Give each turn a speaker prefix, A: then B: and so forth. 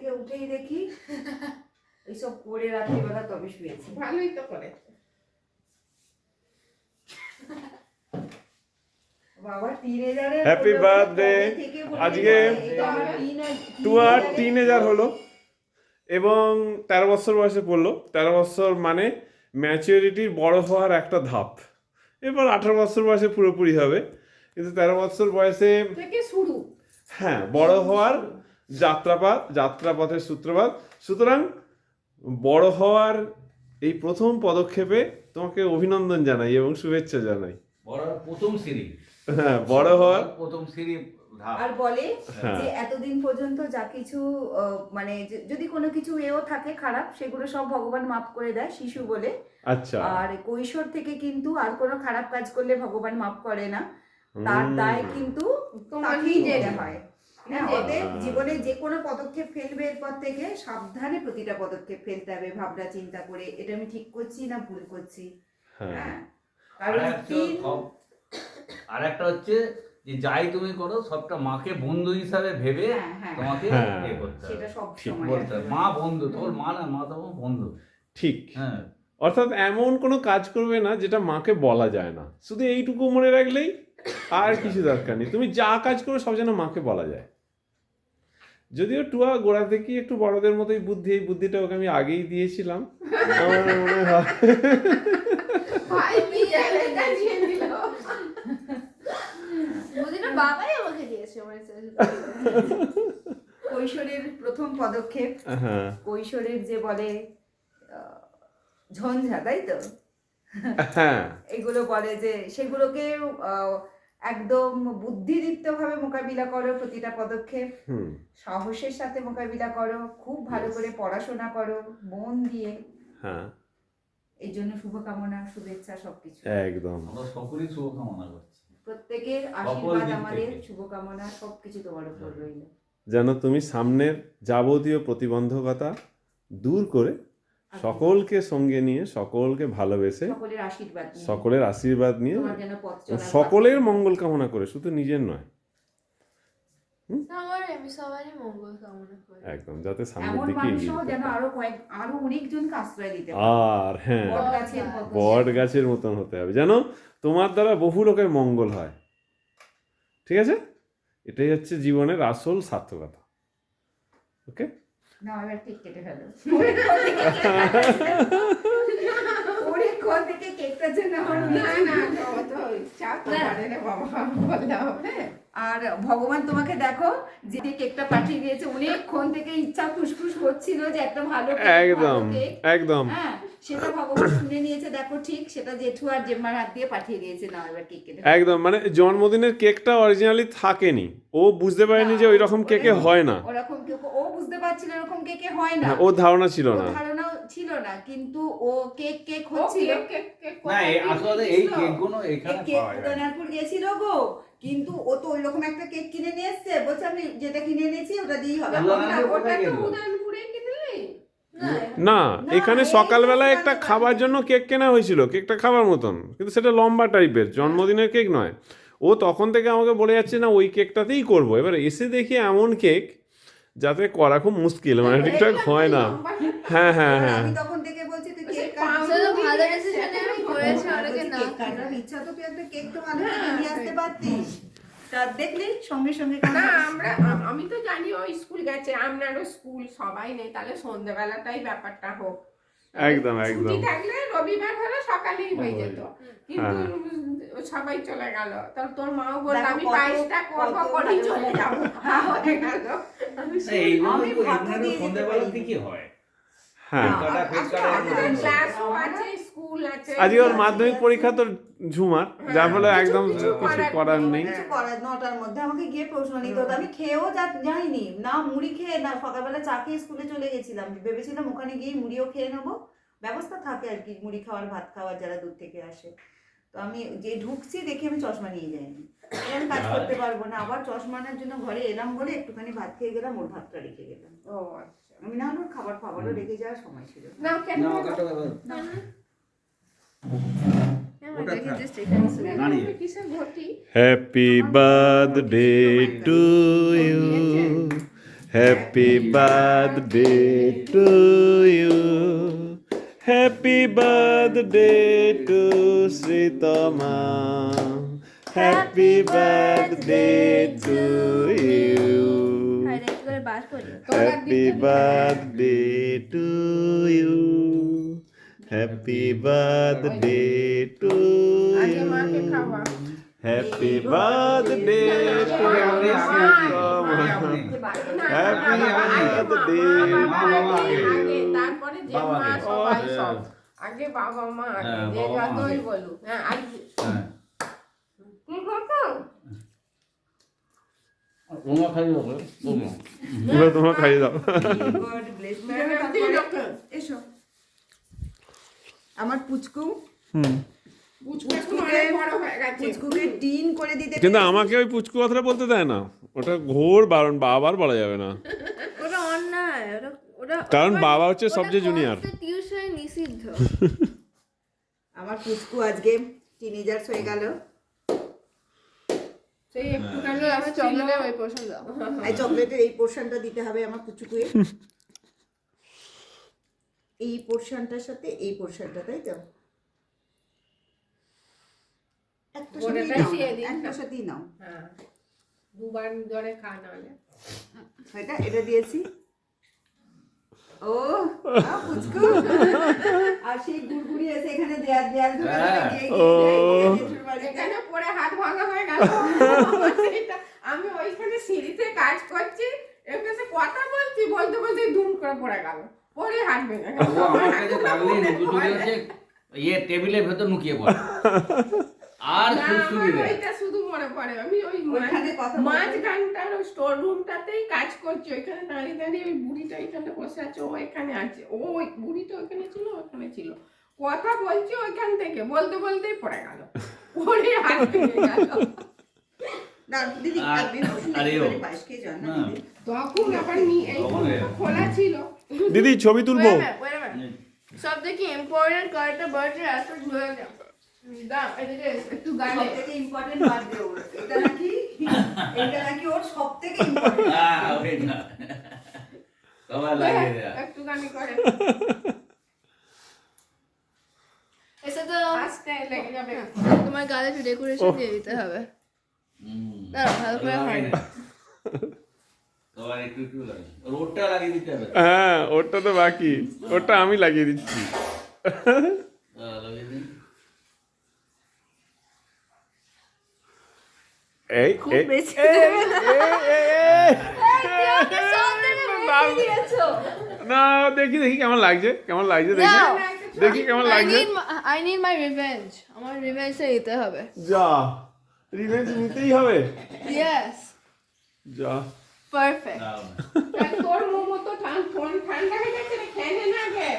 A: থেকে উঠেই দেখি এইসব করে রাত্রিবেলা তবে শুয়েছি।
B: ভালোই তো করেছে
A: বাবা টিনেজারের
C: হ্যাপি বার্থডে। আজকে টুয়া টিনেজার হলো এবং 13 বছর বয়সে পড়লো। 13 বছর মানে ম্যাচুরিটির বড় হওয়ার একটা ধাপ। এবার 18 বছর বয়সে পুরোপুরি হবে, কিন্তু 13 বছর বয়সে
B: থেকে শুরু।
C: হ্যাঁ বড় হওয়ার যাত্রাপথের সূত্রপাত। সুতরাং বড় হওয়ার এই প্রথম পদক্ষেপে তোমাকে অভিনন্দন জানাই এবং শুভেচ্ছা জানাই।
D: প্রথম সিঁড়ি,
C: হ্যাঁ বড় হওয়ার
D: প্রথম সিঁড়ি ধাপ।
A: আর বলে
C: হ্যাঁ।
A: যে এতদিন পর্যন্ত যা কিছু মানে যদি কোনো কিছু এও থাকে খারাপ, সেগুলো সব ভগবান মাফ করে দেয় শিশু বলে।
C: আচ্ছা।
A: আর কৈশোর থেকে কিন্তু আর কোনো খারাপ কাজ করলে ভগবান মাফ করে না, তার দায় কিন্তু তাকেই নিতে হয়। হ্যাঁ, অতএব জীবনে যে কোনো পদক্ষেপ ফেলবে এরপর থেকে সাবধানে প্রতিটা পদক্ষেপ ফেলতে হবে, ভাবনা চিন্তা করে এটা আমি ঠিক করছি না ভুল করছি। হ্যাঁ, কারণ
D: আর একটা হচ্ছে যে যাই তুমি করো সবটা মাকে বন্ধু হিসাবে ভেবে তোমাকে ইয়ে করতে হবে।
A: সেটা সব
C: ঠিক
A: সময়
D: বলতে হবে, মা বন্ধু, তোর মা না, মা তোমার বন্ধু।
C: ঠিক।
D: হ্যাঁ,
C: অর্থাৎ এমন কোনো কাজ করবে না যেটা মাকে বলা যায় না, শুধু এইটুকু মনে রাখলেই আর কিছু দরকার নেই। তুমি যা কাজ করো সব যেন মাকে বলা যায়। যদিও টুয়া গোড়া থেকে একটু বড়দের মতোই বুদ্ধি, এই বুদ্ধিটা ওকে আমি আগেই দিয়েছিলাম। আমার মনে হয়
B: ভাই বিয়ালে দাঁড়িয়ে দিল।
E: বুঝিনা বাবাই আমাকে দিয়েছে আমার
A: কৈশোরের প্রথম পদক্ষেপ,
C: হ্যাঁ
A: কৈশোরের যে বলে ঝঞ্ঝা, তাই তো?
C: হ্যাঁ
A: এগুলো বলে যে সেগুলোকে একদম বুদ্ধিদীপ্তভাবে মোকাবিলা করো, প্রতিটা পদক্ষেপ সাহসের সাথে মোকাবিলা করো, খুব ভালো করে পড়াশোনা করো মন দিয়ে।
C: হ্যাঁ,
A: এই জন্য শুভকামনা, শুভেচ্ছা, সবকিছু
C: একদম
D: আমরা সকলেই শুভকামনা করছি।
A: প্রত্যেকের আশীর্বাদ, আমাদের শুভকামনা, সবকিছু তোমার উপর রইল।
C: যেন তুমি সামনের যাবতীয় প্রতিবন্ধকতা দূর করে সকলকে সঙ্গে নিয়ে, সকলকে ভালোবেসে, সকলের আশীর্বাদ নিয়ে, সকলের মঙ্গল কামনা করে, শুধু নিজের নয়,
E: আমি সবারই মঙ্গল কামনা করি।
C: একদম, যাতে সামনের দিকে এগিয়ে যেতে
A: যেন আরো অনেকজনকে আশ্রয় দিতে পারে।
C: আর হ্যাঁ, বট গাছের মতন হতে হবে, যেন তোমার দ্বারা বহু লোকের মঙ্গল হয়। ঠিক আছে, এটাই হচ্ছে জীবনের আসল সার্থকতা। ওকে,
A: না এবার কেক কেটে ফেলো। আর ভগবান তোমাকে দেখো, যে কেকটা পাঠিয়ে দিয়েছে, অনেকক্ষণ থেকে ইচ্ছা ফুসফুস করছিল যে একটা ভালো
C: একদম একদম,
A: হ্যাঁ সেটা ভগবান শুনে নিয়েছে। দেখো ঠিক সেটা জেঠু আর জেম্মার হাত দিয়ে পাঠিয়ে দিয়েছে। না এবার কেক কেটে
C: একদম, মানে জন্মদিনের কেকটা অরিজিনালি থাকেনি, ও বুঝতে পারেনি যে ওই রকম কেকে হয় না,
A: ওরকম কেক ও বুঝতে পারছিল এরকম কেকে হয় না,
C: ওর ধারণা ছিল না,
A: কিন্তু ও কেক হচ্ছিল
D: না। আসলে এই কেকগুলো এখানে পাওয়া যায় না।
A: উদয়নারপুর গেছিল গো, কিন্তু ও তো ওইরকম একটা কেক কিনে নিয়ে এসছে, বলছে আমি যেটা কিনে এনেছি ওটা দিয়েই হবে।
C: না এখানে সকালবেলা একটা খাবার জন্য কেক কেনা হয়েছিল, কেকটা খাবার মতন, কিন্তু সেটা লম্বা টাইপের, জন্মদিনের কেক নয়। ও তখন থেকে আমাকে বলে যাচ্ছে না ওই কেকটাতেই করবো। এবার এসে দেখি এমন কেক যাতে করা খুব মুশকিল, মানে ঠিকঠাক হয় না। হ্যাঁ হ্যাঁ হ্যাঁ,
A: আমি তখন থেকে বলছি তুই কেক
E: ভালো ডিসিশন আমি করেছি, অনেকে না
A: কাটার ইচ্ছা তো তুই একটা কেক তো ভালো করে নিয়ে আসতে পারতিস। তার দেখলি সঙ্গে সঙ্গে
B: না আমি তো জানি ও স্কুল গেছে, আপনারও স্কুল, সবাই নেই, তাহলে সন্ধ্যাবেলাটাই ব্যাপারটা হোক।
C: একদম একদম,
B: ছুটি থাকলে রবিবার হলে সকালেই হয়ে যেত, কিন্তু সবাই চলে গেল। তার তোর মাও বলল আমি 22টা করবো, করে চলে যাবো, হয়ে গেল।
A: আমি ভাতও দিয়ে দিতে পারি।
D: কি হয়?
C: হ্যাঁ
B: ক্লাসও আছে, স্কুল আছে।
C: আজকে ওর মাধ্যমিক পরীক্ষা তো ঝুমার, যার ফলে একদম কিছু করার নেই।
A: কিছু করার 9টার মধ্যে আমাকে গিয়ে প্রশ্ন নিতে হতো। আমি খেয়েও যাইনি, না মুড়ি খেয়ে, না সকালবেলা চা খেয়ে স্কুলে চলে গেছিলাম। ভেবেছিলাম ওখানে গিয়ে মুড়িও খেয়ে নেবো, ব্যবস্থা থাকে আর কি মুড়ি খাওয়ার, ভাত খাওয়ার, যারা দূর থেকে আসে। তো আমি যে ঢুকছি দেখি আমি চশমা নিয়ে যাইনি, আমি কাজ করতে পারবো না। আবার চশমা আনার জন্য ঘরে এলাম বলে একটুখানি ভাত খেয়ে গেলাম, ওর ভাতটা রেখে গেলাম।
B: ও আচ্ছা,
A: আমি না ওর খাবারও রেখে যাওয়ার সময় ছিল
B: না কেন কিসের ঘটি?
C: Happy birthday to you, Happy birthday to you. Happy birthday to Sritama. Happy birthday to you.
E: করে বার করি
C: Happy birthday to you. Happy birthday to
B: আগে মাকে
C: you.
B: খাওয়া
C: Happy birthday to
D: আপনি,
C: Sritama.
D: আপনি।
C: Happy birthday
B: আগে তারপরে যে
D: বাবা
B: মা
D: আগে।
B: সবাই
D: হ্যাঁ।
B: সব আগে বাবা মা আগে
D: হ্যাঁ,
B: যে
D: বাবা মা
B: যতই
D: আগে।
B: বলুক হ্যাঁ আগে
D: হ্যাঁ
B: কি করছো
D: ওমা খাই যাবে ওমা
C: এবার তোমরা খাইয়ে দাও
A: God bless you. তারপরে এসো আমার পুচকু
B: পুচকুকে বড় হয়ে গেছে
A: পুচকুকে ডিন করে দিতে
C: কিন্তু আমাকে ওই পুচকু কথাটা বলতে দেয় না, ওটা ঘোর বারণ, বাবার বলা যাবে না,
E: ওটা অন্যায় ওটা ওটা
C: কারণ বাবা হচ্ছে সবচেয়ে জুনিয়র।
E: টিউশন নিষিদ্ধ
A: আমার পুচকু আজকে টিনেজার্স হয়ে গেল।
B: সেই একটুখানি
E: আমি চকলেটের ওই পছন্দ
A: এই চকলেটের এই পোর্শনটা দিতে হবে আমার পুচকুকে, এই পোর্শনটার সাথে এই পোর্শনটা, তাই তো একটা
B: গোটাটাই
A: সাথেই
B: দিয়ে
A: নাও,
B: দিন।
A: একটা সাথেই নাও।
B: হ্যাঁ দুবার ধরে খাওয়া হলে
A: এটা দিয়েছি। ও পুচকু আর সেই গুড়গুড়ি এসে এখানে দেয়াল দেয়াল ধরে ধরে গিয়ে জেঠুর বাড়িতে।
B: এখানে পরে হাত ভাঙা হয়ে গেল সেটা আমি ওইখানে সিঁড়িতে কাজ করছি এর কাছে কথা বলছি বলতে বলতে দুম করে পড়ে গেল, পরে হাত ভেঙে গেল।
D: ও আমার কাছে থাকলেই দুটো হচ্ছে ইয়ে টেবিলের ভেতর লুকিয়ে পড়ে আর
B: না,
D: সুরসুরি
B: আমার
D: দেয়।
B: ওইটা শুধু মনে পড়ে আমি ওই
A: ওইখানে কথা বলতে-
B: মাঝখানটার ওই স্টোর রুমটাতেই কাজ করছি, ওইখানে দাঁড়িয়ে দাঁড়িয়ে ওই বুড়িটা এখানে বসে আছে, ও এখানে আছে, ও ওই বুড়িটা ওইখানে ছিল, ওখানে ছিল, কথা বলছি ওইখান থেকে বলতে বলতেই পড়ে গেল, পরে হাত ভেঙে গেল।
A: না দিদি
D: আর-
A: আপনি বসুন,
D: আরে ও।
A: একেবারে পায়েস খেয়ে যান না
D: না।
A: দিদি।
B: তখন আবার এই ঘরটা খোলা ছিল,
C: দিদি ছবি তুলবো?
E: সব থেকে ইম্পর্টেন্ট কয়েকটা বার্থডে এত ঘুরে গেল
B: একটু গানে
A: সবথেকে ইম্পর্টেন্ট বার্থডে ওর, এটা নাকি ওর সবথেকে ইম্পর্টেন্ট।
D: ওইটা সবাই লাগিয়ে দেয়।
B: একটু গানি করে
E: এসে তো
B: আস্তে লেগে যাবে।
E: তোমার গালে একটু ডেকোরেশন দিয়ে দিতে হবে না ভালো করে হয় না
D: সবার একটু একটু লাগে, রোডটা লাগিয়ে দিতে হবে।
C: হ্যাঁ ওটা তো বাকি, ওটা আমি লাগিয়ে দিচ্ছি।
D: লাগিয়ে দিন।
C: এই
A: খুব
C: এই,
A: বেশি।
C: না দেখি দেখি কেমন লাগছে, কেমন লাগছে দেখি,
E: No.
C: দেখি কেমন লাগছে।
E: I need my revenge আমার রিভেঞ্জটা নিতে হবে
C: যা রিভেঞ্জ নিতেই হবে,
E: ইয়েস
C: যা
E: পারফেক্ট
D: দাও।
B: তোর মোমো তো ঠান্ডা হয়ে গেছে রে, খেয়ে নে না গে।